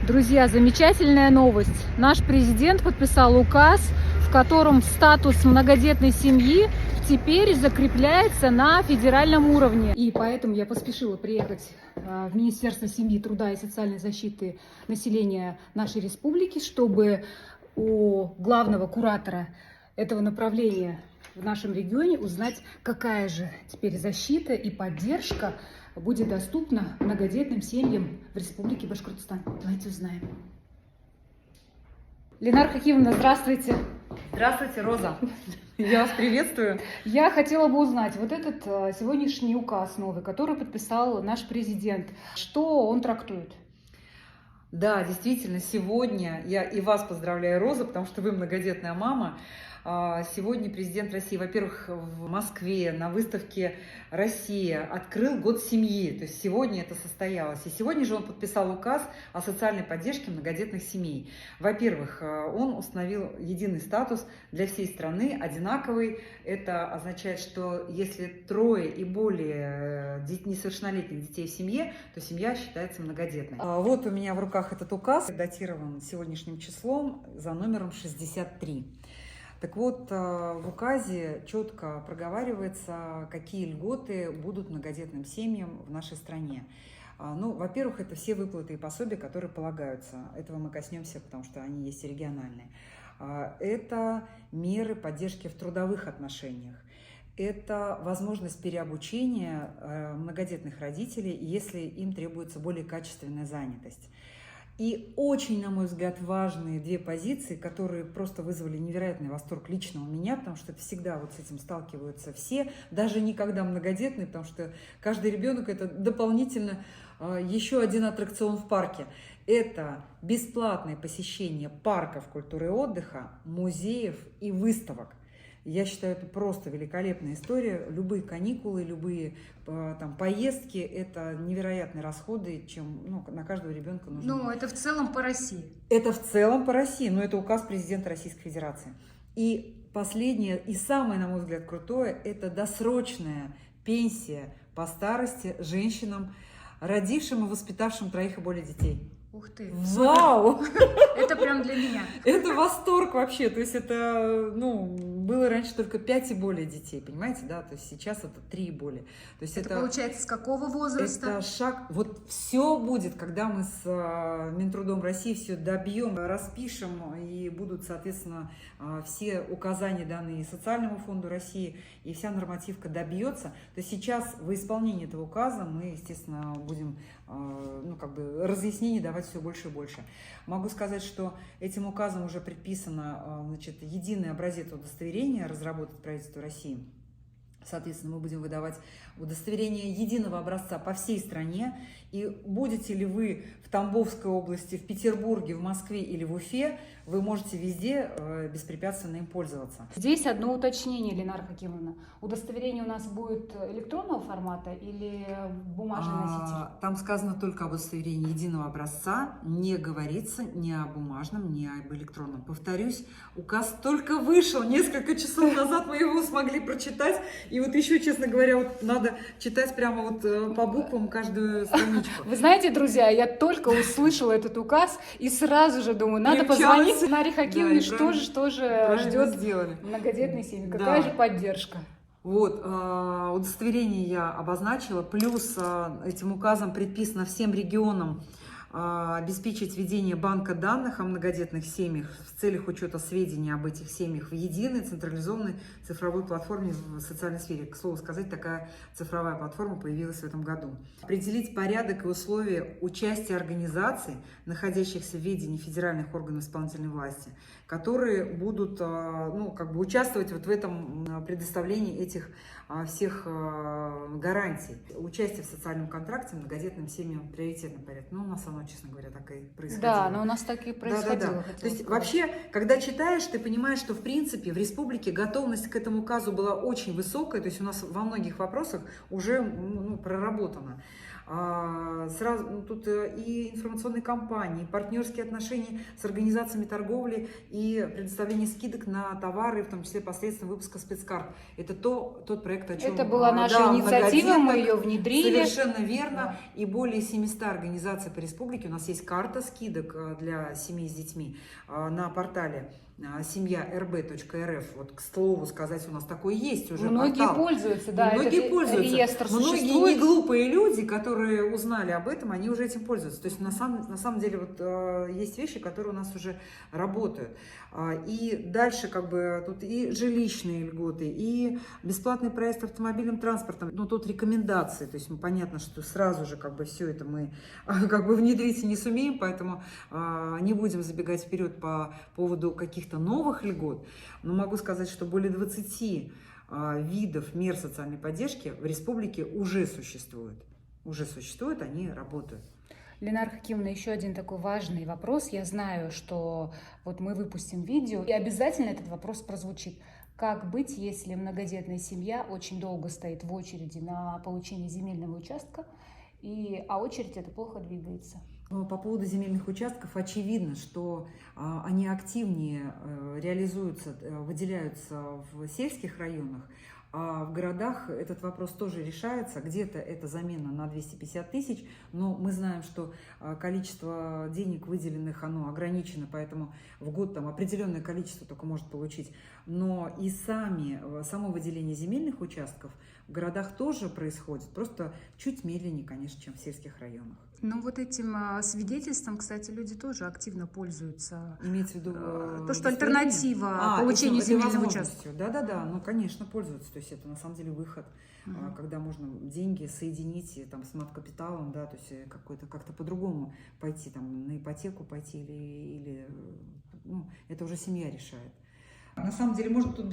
Друзья, замечательная новость. Наш президент подписал указ, в котором статус многодетной семьи теперь закрепляется на федеральном уровне. И поэтому я поспешила приехать в Министерство семьи, труда и социальной защиты населения нашей республики, чтобы у главного куратора этого направления в нашем регионе узнать, какая же теперь защита и поддержка будет доступна многодетным семьям в Республике Башкортостан. Давайте узнаем. Ленар Хакимовна, здравствуйте. Здравствуйте, Роза. Я вас приветствую. Я хотела бы узнать, вот этот сегодняшний указ новый, который подписал наш президент, что он трактует? Да, действительно, сегодня я и вас поздравляю, Роза, потому что вы многодетная мама. Сегодня президент России, во-первых, в Москве на выставке «Россия» открыл год семьи, то есть сегодня это состоялось. И сегодня же он подписал указ о социальной поддержке многодетных семей. Во-первых, он установил единый статус для всей страны, одинаковый. Это означает, что если трое и более несовершеннолетних детей в семье, то семья считается многодетной. Вот у меня в руках этот указ, датирован сегодняшним числом за номером 63. Так вот, в указе четко проговаривается, какие льготы будут многодетным семьям в нашей стране. Ну, во-первых, это все выплаты и пособия, которые полагаются. Этого мы коснемся, потому что они есть и региональные. Это меры поддержки в трудовых отношениях. Это возможность переобучения многодетных родителей, если им требуется более качественная занятость. И очень, на мой взгляд, важные две позиции, которые просто вызвали невероятный восторг лично у меня, потому что это всегда вот с этим сталкиваются все, даже никогда многодетные, потому что каждый ребенок – это дополнительно еще один аттракцион в парке. Это бесплатное посещение парков культуры и отдыха, музеев и выставок. Я считаю, это просто великолепная история. Любые каникулы, любые там поездки – это невероятные расходы, чем на каждого ребенка нужно. Ну, это в целом по России. Это в целом по России, но это указ президента Российской Федерации. И последнее, и самое, на мой взгляд, крутое – это досрочная пенсия по старости женщинам, родившим и воспитавшим троих и более детей. Ух ты! Вау! Это прям для меня. Это восторг вообще, то есть это, было раньше только 5 и более детей, понимаете, да, то есть сейчас это 3 и более. То есть это получается с какого возраста? Это шаг, вот все будет, когда мы с Минтрудом России все добьем, распишем, и будут, соответственно, все указания, данные Социальному фонду России, и вся нормативка добьется, то сейчас во исполнении этого указа мы, естественно, будем, разъяснений давать все больше и больше. Могу сказать, что этим указом уже предписано, единый образец удостоверения разработать правительство России. Соответственно, мы будем выдавать удостоверение единого образца по всей стране. И будете ли вы в Тамбовской области, в Петербурге, в Москве или в Уфе, вы можете везде беспрепятственно им пользоваться. Здесь одно уточнение, Ленар Хакимовна. Удостоверение у нас будет электронного формата или бумажный носитель? Там сказано только об удостоверении единого образца, не говорится ни о бумажном, ни об электронном. Повторюсь, указ только вышел, несколько часов назад мы его смогли прочитать. И вот еще, честно говоря, вот надо читать прямо вот по буквам каждую страничку. Вы знаете, друзья, я только услышала этот указ и сразу же думаю, надо позвонить Ленаре Хакимовне, что же ждет многодетной семьи, какая же поддержка. Вот, удостоверение я обозначила, плюс этим указом предписано всем регионам обеспечить введение банка данных о многодетных семьях в целях учета сведений об этих семьях в единой централизованной цифровой платформе в социальной сфере. К слову сказать, такая цифровая платформа появилась в этом году. Определить порядок и условия участия организаций, находящихся в ведении федеральных органов исполнительной власти, которые будут участвовать вот в этом предоставлении этих всех гарантий. Участие в социальном контракте многодетным семьям в приоритетном порядке. У нас оно, честно говоря, так и происходило. Да, но у нас так и происходило. То есть вообще, когда читаешь, ты понимаешь, что в принципе в республике готовность к этому указу была очень высокая, то есть у нас во многих вопросах уже проработано. Сразу тут и информационные кампании, и партнерские отношения с организациями торговли и предоставление скидок на товары, в том числе посредством выпуска спецкарт. Это тот проект, о чем... Это была наша инициатива, мы ее внедрили. Совершенно верно. Да. И более 700 организаций по республике. У нас есть карта скидок для семей с детьми на портале семья.рб.рф. Вот, к слову сказать, у нас такое есть уже. Многие портал. пользуются, да, многие пользуются. Реестр многие существует. не глупые люди, которые узнали об этом, они уже этим пользуются. То есть на самом деле вот есть вещи, которые у нас уже работают. И дальше как бы тут и жилищные льготы, и бесплатный проезд автомобильным транспортом. Ну тут рекомендации, то есть понятно, что сразу же как бы все это мы как бы внедрить не сумеем, поэтому не будем забегать вперед по поводу каких-то новых льгот. Но могу сказать, что более 20 видов мер социальной поддержки в республике уже существуют. Они работают. Ленара Хакимовна, еще один такой важный вопрос. Я знаю, что вот мы выпустим видео, и обязательно этот вопрос прозвучит. Как быть, если многодетная семья очень долго стоит в очереди на получение земельного участка, а очередь это плохо двигается? По поводу земельных участков очевидно, что они активнее реализуются, выделяются в сельских районах, а в городах этот вопрос тоже решается. Где-то это замена на 250 тысяч, но мы знаем, что количество денег выделенных, оно ограничено, поэтому в год там определенное количество только может получить. Но и само выделение земельных участков в городах тоже происходит, просто чуть медленнее, конечно, чем в сельских районах. Ну вот этим свидетельством, кстати, люди тоже активно пользуются. Имеется в виду то, что альтернатива получению земельного участка. Да, ну, конечно, пользуются. То есть это на самом деле выход, когда можно деньги соединить там, с мат-капиталом, да, то есть как-то по-другому пойти, там, на ипотеку пойти или это уже семья решает. На самом деле, может, тут